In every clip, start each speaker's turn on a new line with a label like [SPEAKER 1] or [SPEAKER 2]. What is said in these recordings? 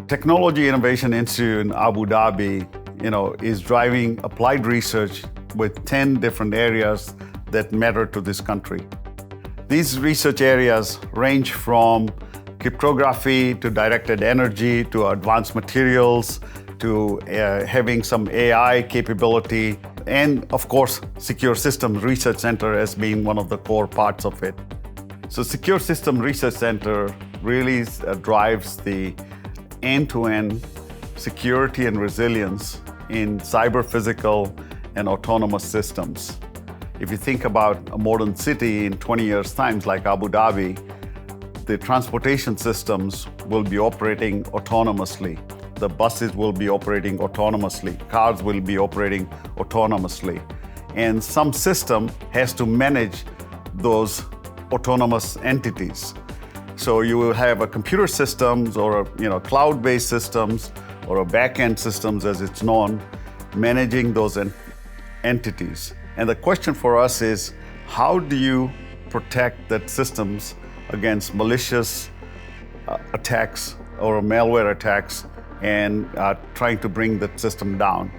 [SPEAKER 1] Technology Innovation Institute in Abu Dhabi, is driving applied research with 10 different areas that matter to this country. These research areas range from cryptography to directed energy to advanced materials to having some AI capability, and of course, Secure Systems Research Center as being one of the core parts of it. So Secure Systems Research Center really drives the end-to-end security and resilience in cyber physical and autonomous systems. If you think about a modern city in 20 years' time, like Abu Dhabi, the transportation systems will be operating autonomously. The buses will be operating autonomously. Cars will be operating autonomously. And some system has to manage those autonomous entities. So you will have a computer systems or cloud-based systems or a back-end systems as it's known, managing those entities. And the question for us is, how do you protect that systems against malicious attacks or malware attacks and trying to bring that system down?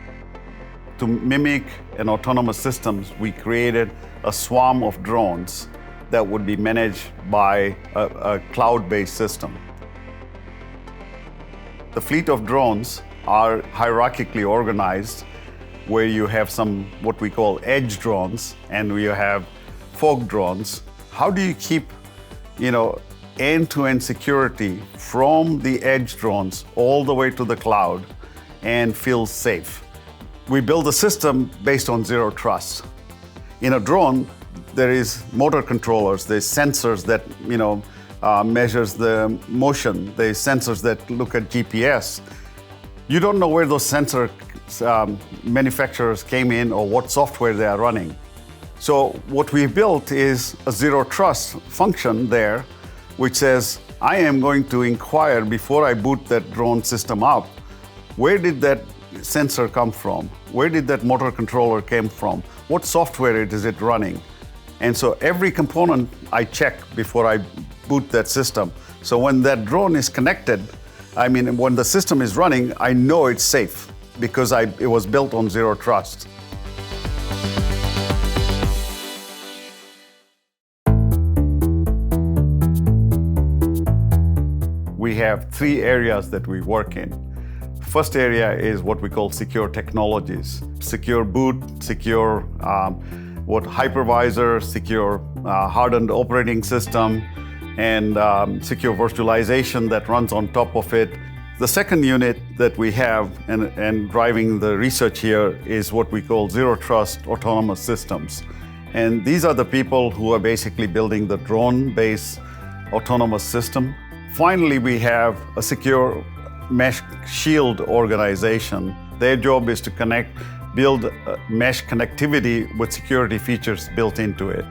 [SPEAKER 1] To mimic an autonomous systems, we created a swarm of drones that would be managed by a cloud-based system. The fleet of drones are hierarchically organized, where you have some what we call edge drones and we have fog drones. How do you keep end-to-end security from the edge drones all the way to the cloud and feel safe? We build a system based on zero trust. In a drone, there is motor controllers, there's sensors that measures the motion, there's sensors that look at GPS. You don't know where those sensor manufacturers came in or what software they are running. So what we built is a zero trust function there, which says, I am going to inquire before I boot that drone system up, where did that sensor come from? Where did that motor controller came from? What software is it running? And so every component I check before I boot that system. So when that drone is connected, when the system is running, I know it's safe because it was built on zero trust. We have 3 areas that we work in. First area is what we call secure technologies. Secure boot, secure hypervisor, secure hardened operating system, and secure virtualization that runs on top of it. The second unit that we have and driving the research here is what we call zero trust autonomous systems. And these are the people who are basically building the drone-based autonomous system. Finally, we have a secure mesh shield organization. Their job is to build mesh connectivity with security features built into it.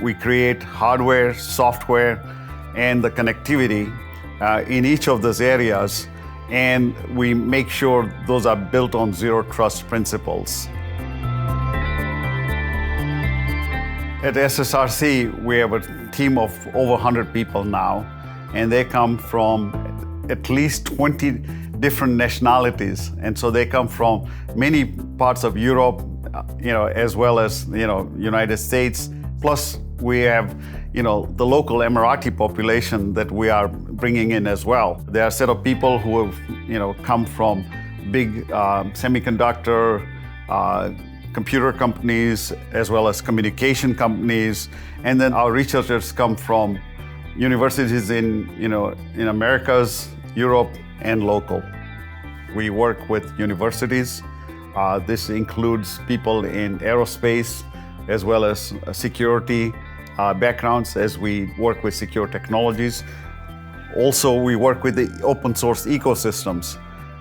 [SPEAKER 1] We create hardware, software, and the connectivity in each of those areas, and we make sure those are built on zero trust principles. At SSRC, we have a team of over 100 people now, and they come from at least 20 different nationalities. And so they come from many parts of Europe, as well as, United States. Plus we have, the local Emirati population that we are bringing in as well. There are a set of people who have, come from big semiconductor, computer companies, as well as communication companies. And then our researchers come from universities in Americas, Europe, and local. We work with universities. This includes people in aerospace, as well as security backgrounds as we work with secure technologies. Also, we work with the open source ecosystems.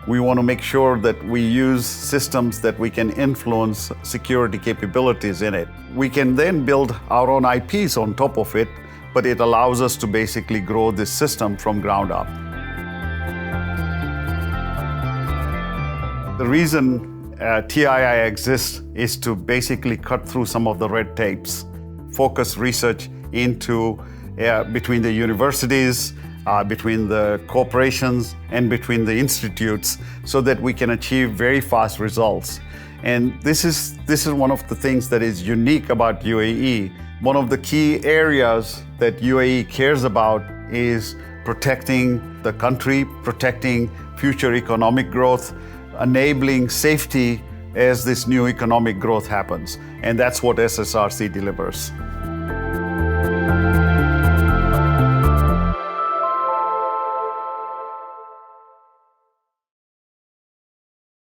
[SPEAKER 1] We want to make sure that we use systems that we can influence security capabilities in it. We can then build our own IPs on top of it, but it allows us to basically grow this system from ground up. The reason TII exists is to basically cut through some of the red tapes, focus research into between the universities, between the corporations and between the institutes so that we can achieve very fast results. And this is one of the things that is unique about UAE. One of the key areas that UAE cares about is protecting the country, protecting future economic growth, enabling safety as this new economic growth happens. And that's what SSRC delivers.